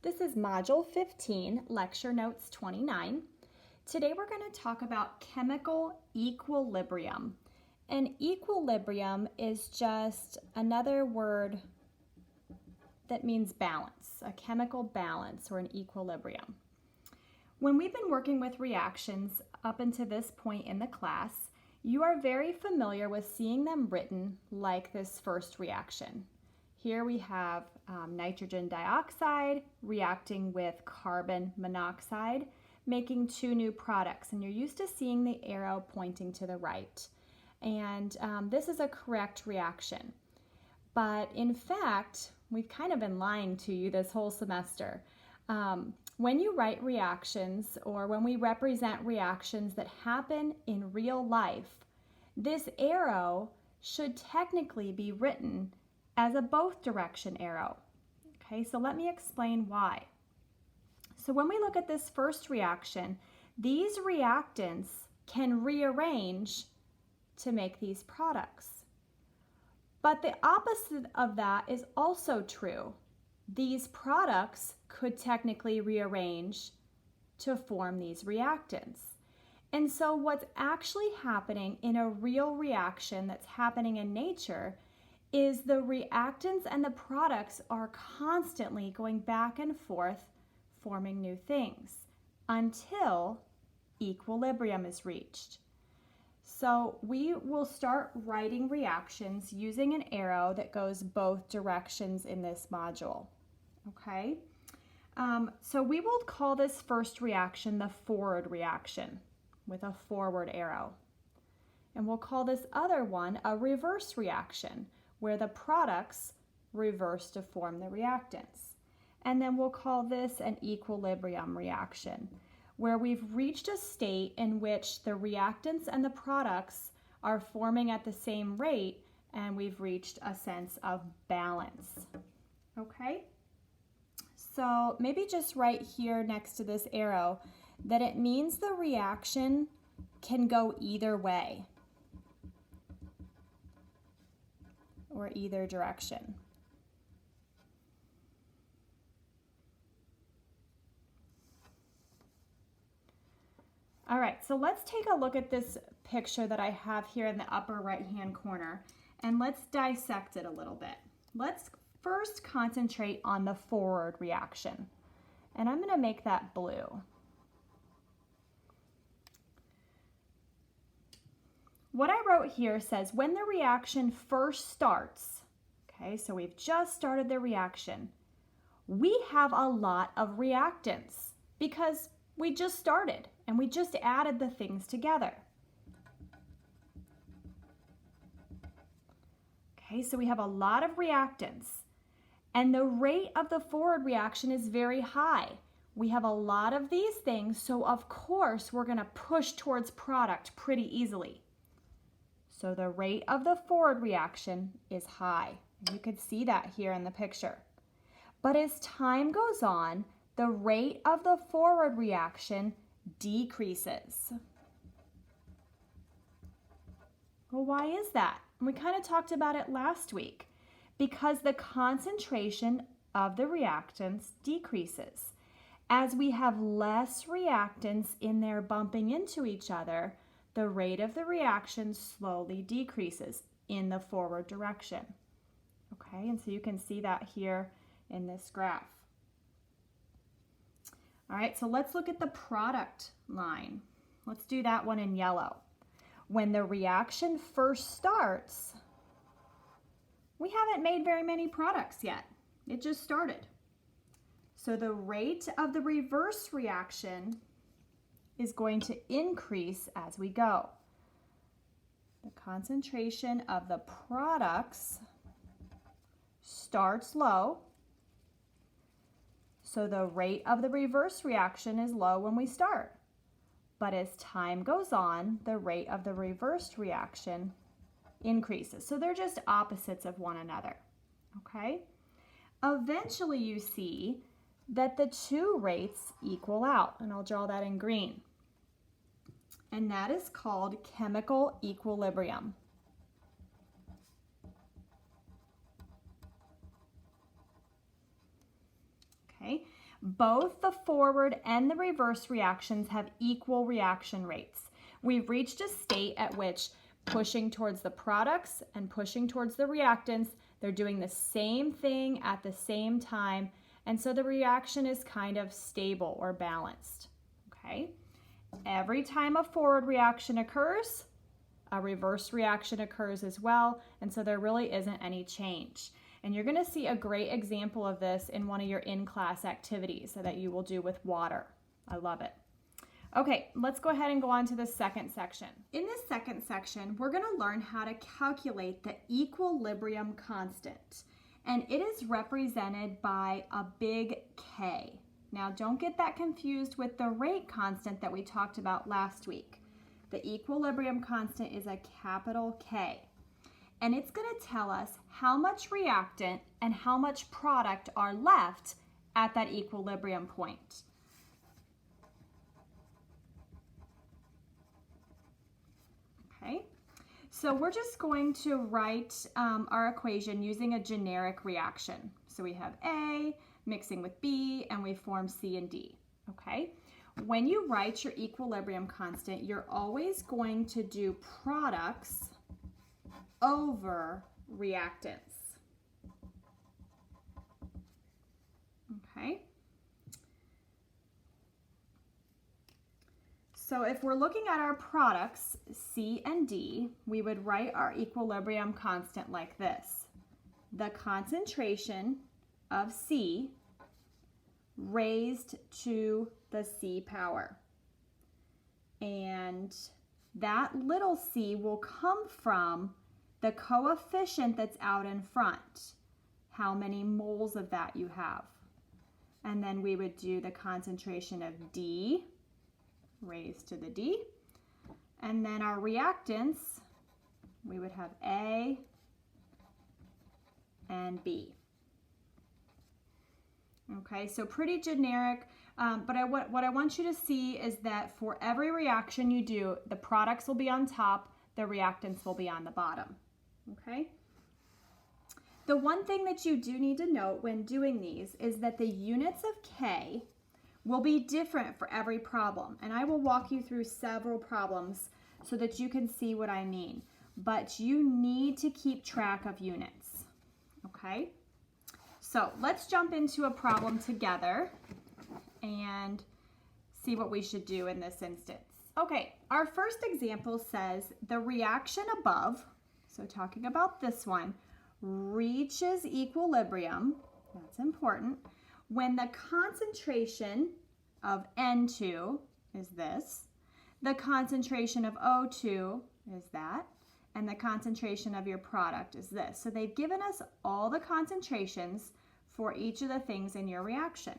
This is Module 15, Lecture Notes 29. Today we're going to talk about chemical equilibrium. And equilibrium is just another word that means balance, a chemical balance or an equilibrium. When we've been working with reactions up until this point in the class, you are very familiar with seeing them written like this first reaction. Here we have nitrogen dioxide reacting with carbon monoxide, making two new products. And you're used to seeing the arrow pointing to the right. And this is a correct reaction. But in fact, we've kind of been lying to you this whole semester. When you write reactions or when we represent reactions that happen in real life, this arrow should technically be written as a both direction arrow. Okay, so let me explain why. So when we look at this first reaction, these reactants can rearrange to make these products. But the opposite of that is also true. These products could technically rearrange to form these reactants. And so what's actually happening in a real reaction that's happening in nature is the reactants and the products are constantly going back and forth forming new things until equilibrium is reached. So we will start writing reactions using an arrow that goes both directions in this module. Okay? So we will call this first reaction the forward reaction with a forward arrow. And we'll call this other one a reverse reaction, where the products reverse to form the reactants. And then we'll call this an equilibrium reaction, where we've reached a state in which the reactants and the products are forming at the same rate, and we've reached a sense of balance. Okay? So maybe just right here next to this arrow that it means the reaction can go either way, or either direction. All right, so let's take a look at this picture that I have here in the upper right-hand corner, and let's dissect it a little bit. Let's first concentrate on the forward reaction, and I'm going to make that blue. What I wrote here says when the reaction first starts, okay, so we've just started the reaction, we have a lot of reactants because we just started and we just added the things together. Okay, so we have a lot of reactants and the rate of the forward reaction is very high. We have a lot of these things, so of course we're going to push towards product pretty easily. So the rate of the forward reaction is high. You can see that here in the picture. But as time goes on, the rate of the forward reaction decreases. Well, why is that? We kind of talked about it last week. Because the concentration of the reactants decreases. As we have less reactants in there bumping into each other, the rate of the reaction slowly decreases in the forward direction. Okay, and so you can see that here in this graph. All right, so let's look at the product line. Let's do that one in yellow. When the reaction first starts, we haven't made very many products yet. It just started. So the rate of the reverse reaction is going to increase as we go. The concentration of the products starts low, so the rate of the reverse reaction is low when we start. But as time goes on, the rate of the reversed reaction increases. So they're just opposites of one another, okay? Eventually you see that the two rates equal out, and I'll draw that in green. And that is called chemical equilibrium. Okay, Both the forward and the reverse reactions have equal reaction rates. We've reached a state at which pushing towards the products and pushing towards the reactants, they're doing the same thing at the same time, and so the reaction is kind of stable or balanced, okay? Every time a forward reaction occurs, a reverse reaction occurs as well, and so there really isn't any change. And you're going to see a great example of this in one of your in-class activities that you will do with water. I love it. Okay, let's go ahead and go on to the second section. In this second section, we're going to learn how to calculate the equilibrium constant. And it is represented by a big K. Now, don't get that confused with the rate constant that we talked about last week. The equilibrium constant is a capital K. And it's going to tell us how much reactant and how much product are left at that equilibrium point. Okay, so we're just going to write our equation using a generic reaction. So we have A mixing with B, and we form C and D, okay? When you write your equilibrium constant, you're always going to do products over reactants, okay? So if we're looking at our products, C and D, we would write our equilibrium constant like this. The concentration of C raised to the C power. And that little c will come from the coefficient that's out in front, how many moles of that you have. And then we would do the concentration of D raised to the D. And then our reactants, we would have A and B. Okay, so pretty generic, but what I want you to see is that for every reaction you do, the products will be on top, the reactants will be on the bottom. Okay? The one thing that you do need to note when doing these is that the units of K will be different for every problem. And I will walk you through several problems so that you can see what I mean. But you need to keep track of units. Okay? So let's jump into a problem together and see what we should do in this instance. Okay, our first example says the reaction above, so talking about this one, reaches equilibrium, that's important, when the concentration of N2 is this, the concentration of O2 is that, and the concentration of your product is this. So they've given us all the concentrations for each of the things in your reaction.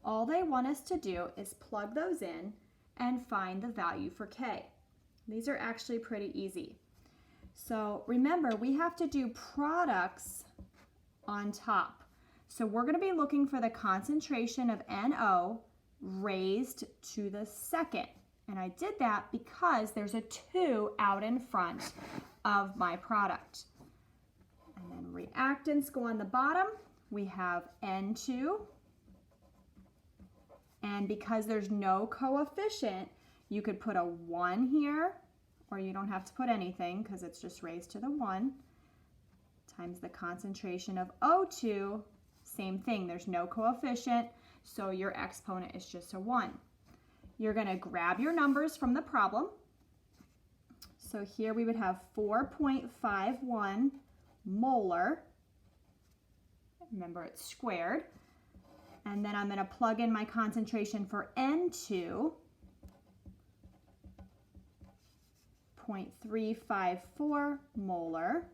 All they want us to do is plug those in and find the value for K. These are actually pretty easy. So remember, we have to do products on top. So we're going to be looking for the concentration of NO raised to the second. And I did that because there's a 2 out in front of my product. And then reactants go on the bottom. We have N2. And because there's no coefficient, you could put a 1 here, or you don't have to put anything because it's just raised to the 1, times the concentration of O2, same thing, there's no coefficient, so your exponent is just a 1. You're going to grab your numbers from the problem. So here we would have 4.51 molar. Remember, it's squared. And then I'm going to plug in my concentration for N2, 0.354 molar.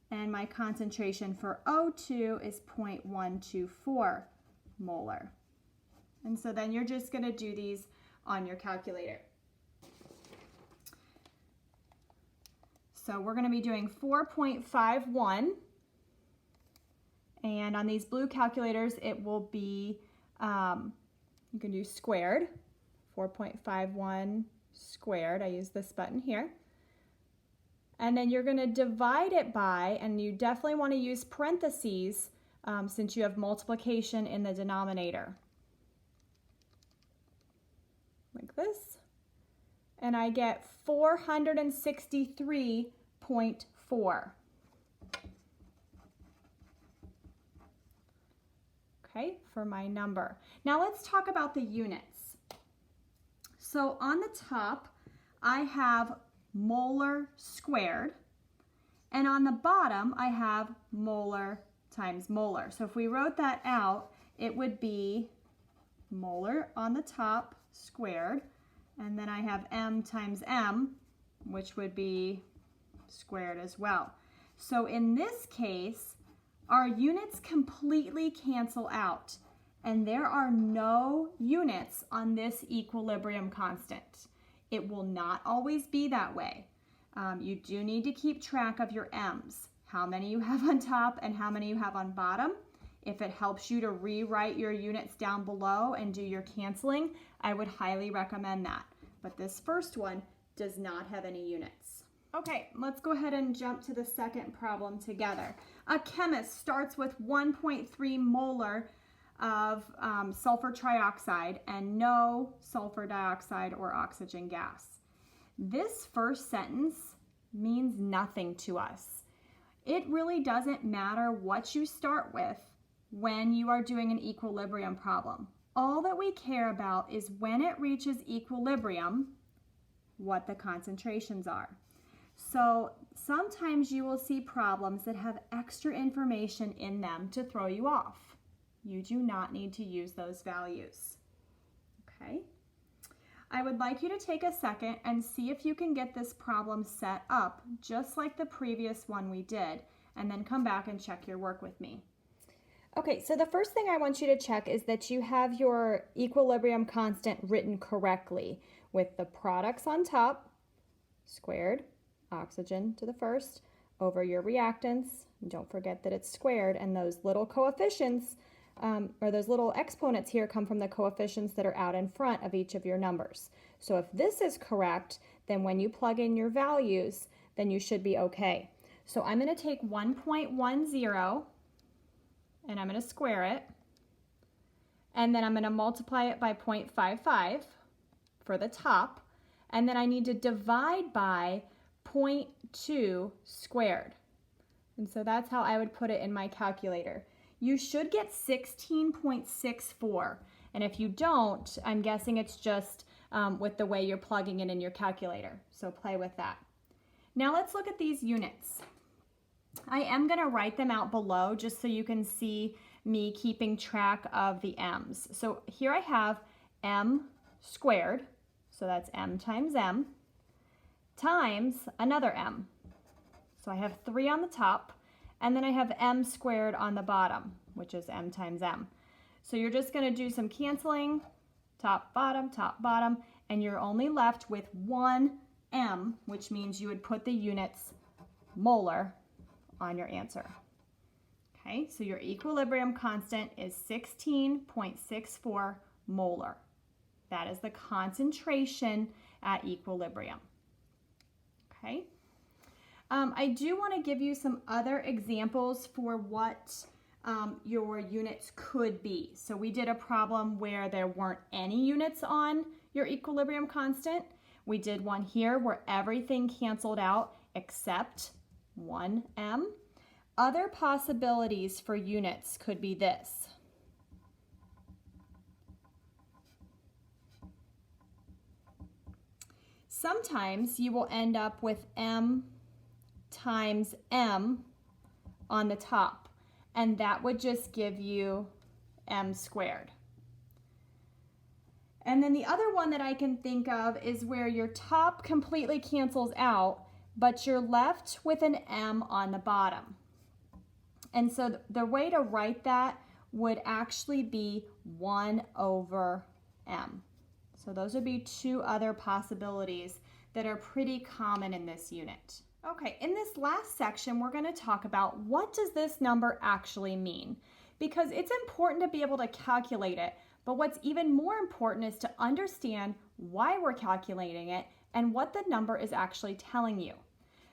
And my concentration for O2 is 0.124 molar. And so then you're just going to do these on your calculator. So we're going to be doing 4.51. And on these blue calculators, it will be, you can do squared, 4.51 squared. I use this button here. And then you're going to divide it by, and you definitely want to use parentheses since you have multiplication in the denominator. Like this. And I get 463.4. Okay, for my number. Now let's talk about the units. So on the top, I have molar squared, and on the bottom, I have molar times molar. So if we wrote that out, it would be molar on the top squared, and then I have m times m, which would be squared as well. So in this case, our units completely cancel out, and there are no units on this equilibrium constant. It will not always be that way. You do need to keep track of your m's, how many you have on top and how many you have on bottom. If it helps you to rewrite your units down below and do your canceling, I would highly recommend that. But this first one does not have any units. Okay, let's go ahead and jump to the second problem together. A chemist starts with 1.3 molar of sulfur trioxide and no sulfur dioxide or oxygen gas. This first sentence means nothing to us. It really doesn't matter what you start with when you are doing an equilibrium problem. All that we care about is when it reaches equilibrium, what the concentrations are. So sometimes you will see problems that have extra information in them to throw you off. You do not need to use those values. Okay? I would like you to take a second and see if you can get this problem set up just like the previous one we did, and then come back and check your work with me. Okay, so the first thing I want you to check is that you have your equilibrium constant written correctly with the products on top, squared, oxygen to the first, over your reactants. Don't forget that it's squared, and those little coefficients, or those little exponents here, come from the coefficients that are out in front of each of your numbers. So if this is correct, then when you plug in your values, then you should be okay. So I'm going to take 1.10 and I'm going to square it, and then I'm going to multiply it by 0.55 for the top, and then I need to divide by 0.2 squared. And so that's how I would put it in my calculator. You should get 16.64, and if you don't, I'm guessing it's just with the way you're plugging it in your calculator. So play with that. Now let's look at these units. I am going to write them out below just so you can see me keeping track of the m's. So here I have m squared, so that's m times m, times another m. So I have 3 on the top, and then I have m squared on the bottom, which is m times m. So you're just going to do some canceling, top, bottom, and you're only left with 1 m, which means you would put the units molar on your answer. Okay, so your equilibrium constant is 16.64 molar. That is the concentration at equilibrium. Okay. I do want to give you some other examples for what your units could be. So we did a problem where there weren't any units on your equilibrium constant. We did one here where everything canceled out except 1m. Other possibilities for units could be this. Sometimes you will end up with m times m on the top, and that would just give you m squared. And then the other one that I can think of is where your top completely cancels out, but you're left with an m on the bottom. And so the way to write that would actually be 1 over m. So those would be 2 other possibilities that are pretty common in this unit. Okay, in this last section, we're going to talk about what does this number actually mean? Because it's important to be able to calculate it, but what's even more important is to understand why we're calculating it and what the number is actually telling you.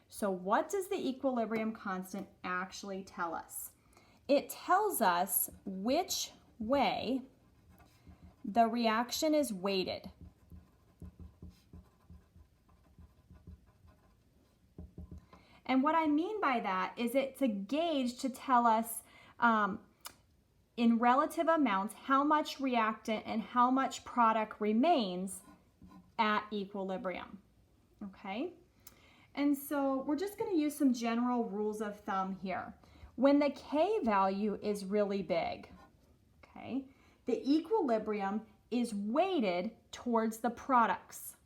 So what does the equilibrium constant actually tell us? it tells us which way the reaction is weighted. And what I mean by that is it's a gauge to tell us in relative amounts how much reactant and how much product remains at equilibrium. Okay? And so we're just going to use some general rules of thumb here. When the K value is really big, okay, the equilibrium is weighted towards the products.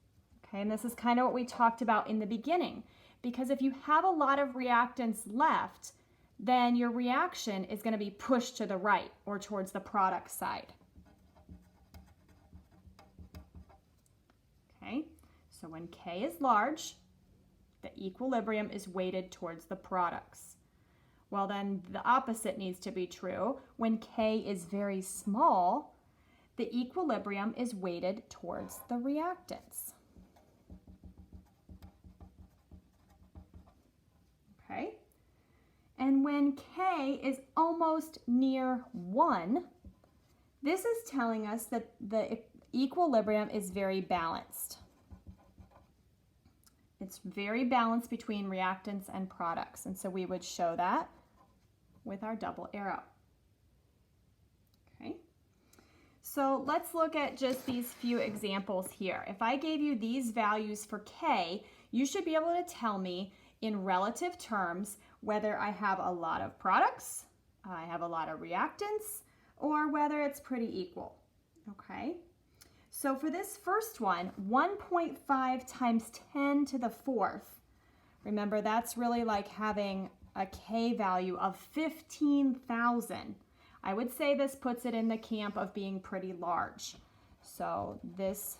Okay, and this is kind of what we talked about in the beginning. Because if you have a lot of reactants left, then your reaction is going to be pushed to the right or towards the product side. Okay, so when K is large, the equilibrium is weighted towards the products. Well, then the opposite needs to be true. When K is very small, the equilibrium is weighted towards the reactants. Okay? And when K is almost near 1, this is telling us that the equilibrium is very balanced. It's very balanced between reactants and products. And so we would show that with our double arrow. Okay? So let's look at just these few examples here. If I gave you these values for K, you should be able to tell me in relative terms whether I have a lot of products, I have a lot of reactants, or whether it's pretty equal. Okay? So for this first one, 1.5 times 10 to the fourth, remember that's really like having a K value of 15,000. I would say this puts it in the camp of being pretty large. So this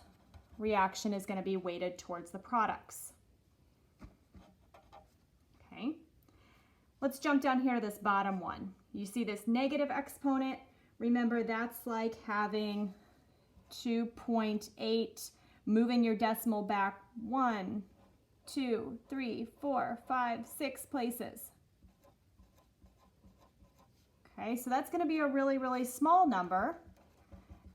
reaction is going to be weighted towards the products. Okay, let's jump down here to this bottom one. You see this negative exponent. Remember, that's like having 2.8, moving your decimal back 1, 2, 3, 4, 5, 6 places. Okay, so that's going to be a really, really small number,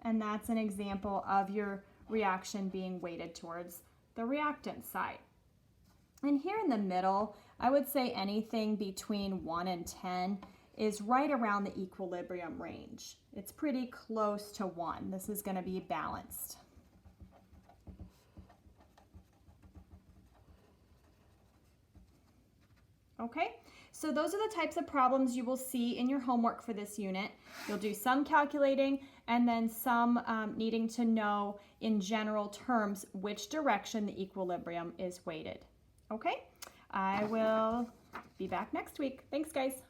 and that's an example of your reaction being weighted towards the reactant side. And here in the middle, I would say anything between 1 and 10 is right around the equilibrium range. It's pretty close to 1. This is going to be balanced. Okay, so those are the types of problems you will see in your homework for this unit. You'll do some calculating and then some needing to know in general terms which direction the equilibrium is weighted. Okay, I will be back next week. Thanks, guys.